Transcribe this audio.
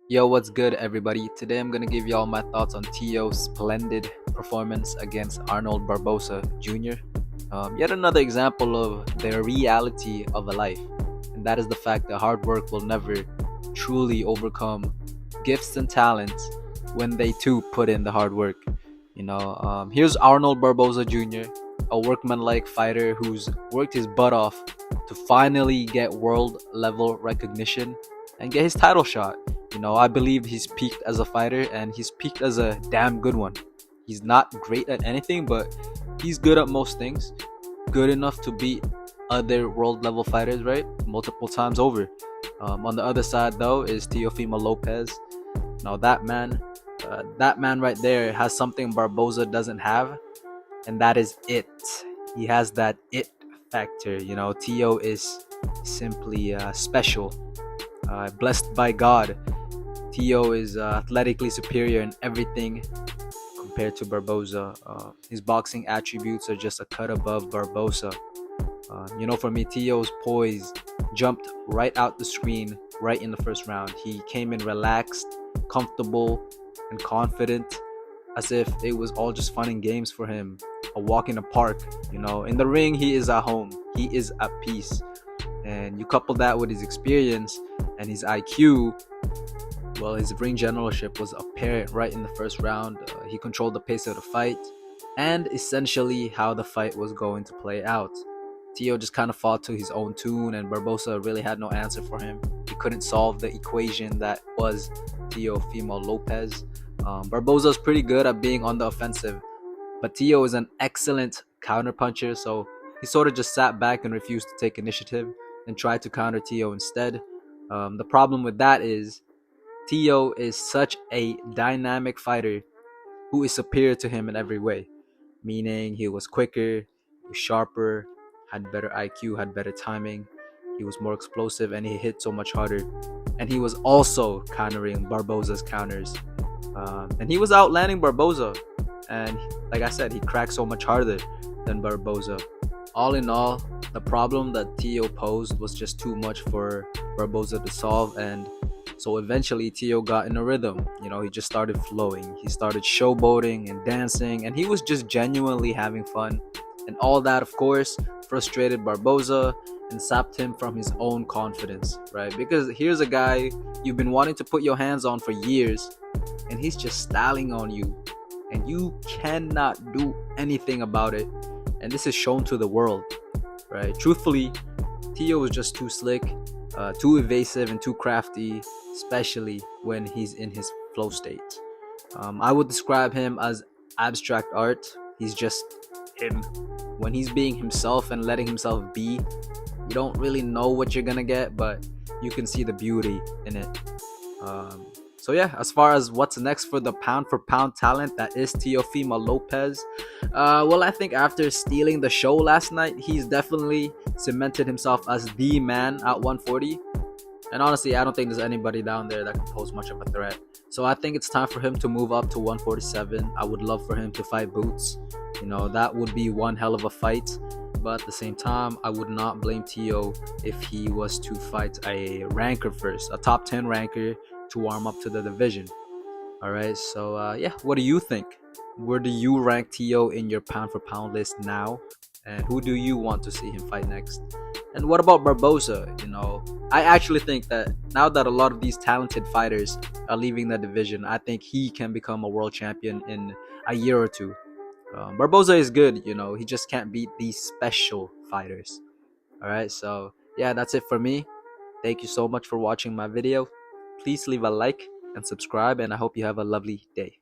Yo, what's good, everybody? Today I'm gonna give y'all my thoughts on Tio's splendid performance against Arnold Barboza Jr. Yet another example of the reality of a life, and that is the fact that hard work will never truly overcome gifts and talents when they too put in the hard work. Here's Arnold Barboza Jr., a workmanlike fighter who's worked his butt off to finally get world level recognition and get his title shot. I believe he's peaked as a fighter and he's peaked as a damn good one. He's not great at anything, but he's good at most things. Good enough to beat other world level fighters, right? Multiple times over. On the other side, though, is Teofimo Lopez. Now that man right there has something Barboza doesn't have, and that is it. He has that it factor. Tio is simply special, blessed by God. Tio is athletically superior in everything compared to Barboza. His boxing attributes are just a cut above Barboza. For me, Tio's poise jumped right out the screen right in the first round. He came in relaxed, comfortable, and confident, as if it was all just fun and games for him. A walk in the park. In the ring, he is at home. He is at peace. And you couple that with his experience and his IQ, well, his ring generalship was apparent right in the first round. He controlled the pace of the fight and essentially how the fight was going to play out. Tio just kind of fought to his own tune, and Barboza really had no answer for him. He couldn't solve the equation that was Teofimo Lopez. Barboza is pretty good at being on the offensive, but Tio is an excellent counterpuncher, so he sort of just sat back and refused to take initiative and tried to counter Tio instead. The problem with that is Tio is such a dynamic fighter who is superior to him in every way, meaning he was quicker, he was sharper, had better IQ, had better timing, he was more explosive, and he hit so much harder. And he was also countering Barboza's counters. And he was outlanding Barboza. And like I said, he cracked so much harder than Barboza. All in all, the problem that Tio posed was just too much for Barboza to solve, and so eventually Tio got in a rhythm. He just started flowing. He started showboating and dancing, and he was just genuinely having fun. And all that, of course, frustrated Barboza and sapped him from his own confidence, right? Because here's a guy you've been wanting to put your hands on for years, and he's just styling on you, and you cannot do anything about it. And this is shown to the world, right? Truthfully, Tio was just too slick, too evasive, and too crafty, especially when he's in his flow state. I would describe him as abstract art. He's just him. When he's being himself and letting himself be, you don't really know what you're gonna get, but you can see the beauty in it. So yeah, as far as what's next for the pound for pound talent that is Teofimo Lopez, well, I think after stealing the show last night, he's definitely cemented himself as the man at 140. And honestly, I don't think there's anybody down there that can pose much of a threat. So I think it's time for him to move up to 147. I would love for him to fight Boots. That would be one hell of a fight. But at the same time, I would not blame Tio if he was to fight a ranker first, a top 10 ranker, to warm up to the division. All right, so yeah, what do you think? Where do you rank Tio in your pound for pound list now? And who do you want to see him fight next? And what about Barboza? I actually think that now that a lot of these talented fighters are leaving the division, I think he can become a world champion in a year or two. Barboza is good, he just can't beat these special fighters. All right, so yeah, that's it for me. Thank you so much for watching my video. Please leave a like and subscribe, and I hope you have a lovely day.